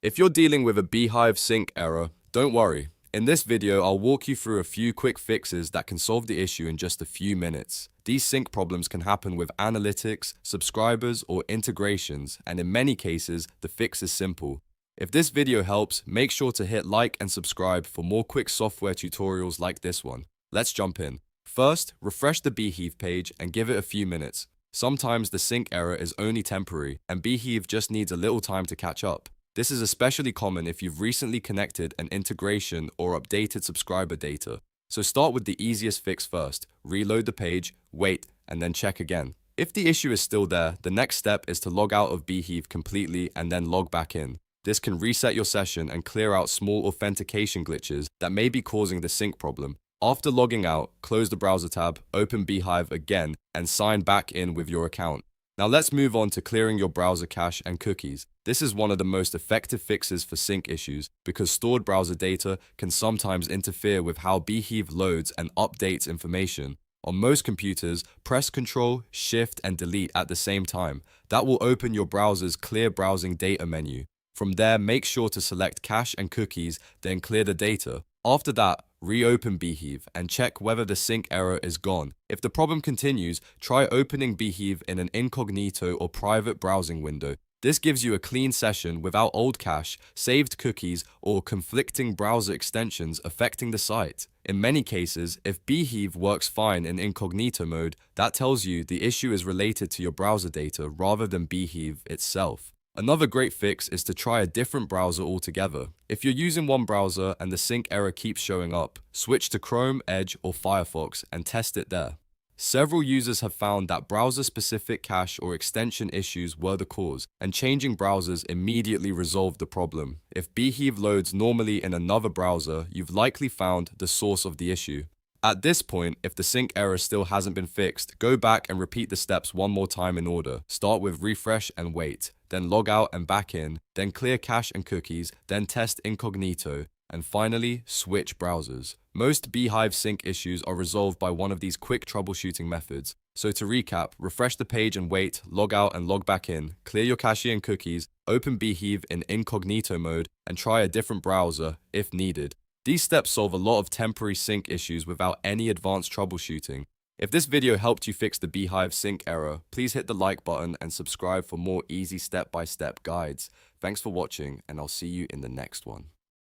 If you're dealing with a Beehiiv sync error, don't worry. In this video, I'll walk you through a few quick fixes that can solve the issue in just a few minutes. These sync problems can happen with analytics, subscribers, or integrations, and in many cases, the fix is simple. If this video helps, make sure to hit like and subscribe for more quick software tutorials like this one. Let's jump in. First, refresh the Beehiiv page and give it a few minutes. Sometimes the sync error is only temporary, and Beehiiv just needs a little time to catch up. This is especially common if you've recently connected an integration or updated subscriber data. So start with the easiest fix first. Reload the page, wait, and then check again. If the issue is still there, the next step is to log out of Beehiiv completely and then log back in. This can reset your session and clear out small authentication glitches that may be causing the sync problem. After logging out, close the browser tab, open Beehiiv again, and sign back in with your account. Now let's move on to clearing your browser cache and cookies. This is one of the most effective fixes for sync issues because stored browser data can sometimes interfere with how Beehiiv loads and updates information. On most computers, press Ctrl, Shift, and Delete at the same time. That will open your browser's Clear Browsing Data menu. From there, make sure to select Cache and Cookies, then clear the data. After that, reopen Beehiiv and check whether the sync error is gone. If the problem continues, try opening Beehiiv in an incognito or private browsing window. This gives you a clean session without old cache, saved cookies, or conflicting browser extensions affecting the site. In many cases, if Beehiiv works fine in incognito mode, that tells you the issue is related to your browser data rather than Beehiiv itself. Another great fix is to try a different browser altogether. If you're using one browser and the sync error keeps showing up, switch to Chrome, Edge, or Firefox and test it there. Several users have found that browser-specific cache or extension issues were the cause, and changing browsers immediately resolved the problem. If Beehiiv loads normally in another browser, you've likely found the source of the issue. At this point, if the sync error still hasn't been fixed, go back and repeat the steps one more time in order. Start with refresh and wait, then log out and back in, then clear cache and cookies, then test incognito, and finally, switch browsers. Most Beehiiv sync issues are resolved by one of these quick troubleshooting methods. So to recap, refresh the page and wait, log out and log back in, clear your cache and cookies, open Beehiiv in incognito mode, and try a different browser if needed. These steps solve a lot of temporary sync issues without any advanced troubleshooting. If this video helped you fix the Beehiiv sync error, please hit the like button and subscribe for more easy step-by-step guides. Thanks for watching, and I'll see you in the next one.